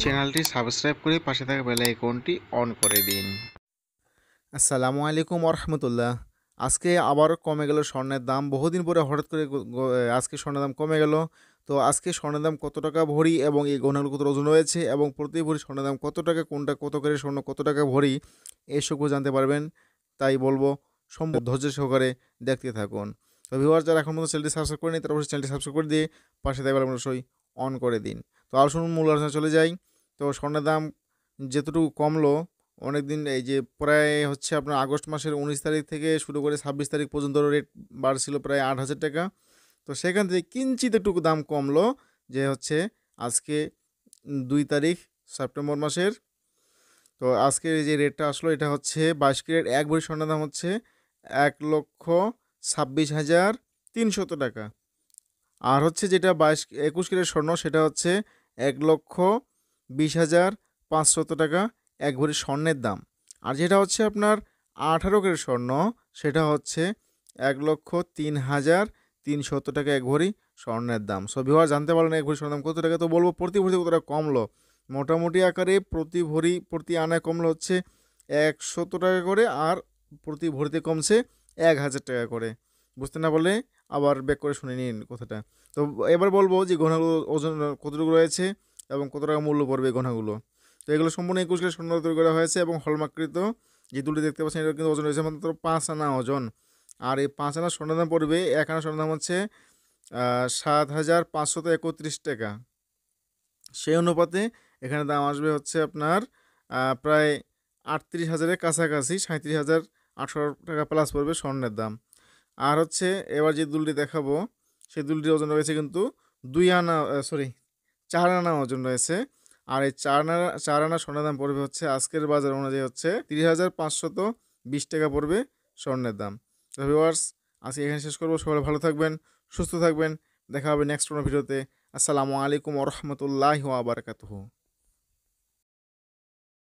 চ্যানেলটি সাবস্ক্রাইব করে পাশে থাকা বেল আইকনটি অন করে দিন। আসসালামু আলাইকুম ওরহামতুল্লাহ। আজকে আবার কমে গেল স্বর্ণের দাম। বহুদিন পরে হঠাৎ করে আজকে স্বর্ণের দাম কমে গেল। তো আজকে স্বর্ণের দাম কত টাকা ভরি এবং এই গহনাগুলো কত ওজন রয়েছে এবং প্রতি ভরি স্বর্ণের দাম কত টাকা, কোনটা কত করে স্বর্ণ কত টাকা ভরি, এসবও জানতে পারবেন। তাই বলবো সম্ভব ধৈর্য সহকারে দেখতে থাকুন। তো ভিউয়ার যারা এখন পর্যন্ত চ্যানেলটি সাবস্ক্রাইব করেনি তারা অবশ্যই চ্যানেলটি সাবস্ক্রাইব করে দিয়ে পাশে থাকা বেল অবশ্যই অন করে দিন। তো আসুন মূল আলোচনা চলে যাই। তো স্বর্ণের দাম যেতটুকু কমলো অনেকদিন, এই যে প্রায় হচ্ছে আপনার আগস্ট মাসের 19 তারিখ থেকে শুরু করে 26 তারিখ পর্যন্ত রেট বাড়ছিল প্রায় 8,000 টাকা। তো সেখান থেকে কিঞ্চিত একটু দাম কমলো, যে হচ্ছে আজকে 2 তারিখ সেপ্টেম্বর মাসের। তো আজকের এই যে রেটটা আসলো এটা হচ্ছে 22 ক্যারেট 1 ভরি স্বর্ণের দাম হচ্ছে 1,26,300 টাকা। আর হচ্ছে যেটা 21 ক্যারেট স্বর্ণ সেটা হচ্ছে 1,20,500 টাকা 1 ভরি স্বর্ণের দাম। আর যেটা হচ্ছে আপনার 18 ক্যারেট স্বর্ণ সেটা হচ্ছে 1,03,300 টাকা 1 ভরি স্বর্ণের দাম। সো ভিউয়ার জানতে পারলেন 1 ভরি স্বর্ণের দাম কত টাকা। তো বলবো প্রতি ভরিতে কত টাকা কমলো। মোটামুটি আকারে প্রতি ভরি প্রতি আনায় কমলো হচ্ছে 100 টাকা করে, আর প্রতি ভরিতে কমছে 1,000 টাকা করে। বুঝতে না পারলে আবার ব্যাক করে শুনে নিন কথাটা। তো এবার বলবো যে গহনাগুলো ওজন কতটুকু রয়েছে এবং কত টাকা মূল্য পড়বে এই গহনাগুলো। তো এগুলো সম্পূর্ণ 21 ক্যারেট স্বর্ণ তৈরি করা হয়েছে এবং হলমার্ককৃত। যে দুটি দেখতে পাচ্ছেন এটা কিন্তু ওজন রয়েছে মাত্র 5 আনা ওজন। আর এই 5 আনা স্বর্ণের দাম পড়বে, 1 আনা স্বর্ণের দাম হচ্ছে 7,531 টাকা। সেই অনুপাতে এখানে দাম আসবে হচ্ছে আপনার প্রায় 38,000-এর কাছাকাছি, 37,800 টাকা প্লাস পড়বে স্বর্ণের দাম। আর হচ্ছে এবার যে দুলটি দেখাবো সেই দুলটির ওজন রয়েছে কিন্তু 2 আনা, সরি 4 আনা ওজন রয়েছে। আর এই 4 আনা স্বর্ণের দাম পড়বে হচ্ছে আজকের বাজার অনুযায়ী হচ্ছে 30,520 টাকা পড়বে স্বর্ণের দাম। তো ভিউয়ার্স, আজকে এখানে শেষ করবো। সবাই ভালো থাকবেন, সুস্থ থাকবেন। দেখা হবে নেক্সট কোনো ভিডিওতে। আসসালামু আলাইকুম ওয়া রাহমাতুল্লাহি ওয়া বারাকাতুহু।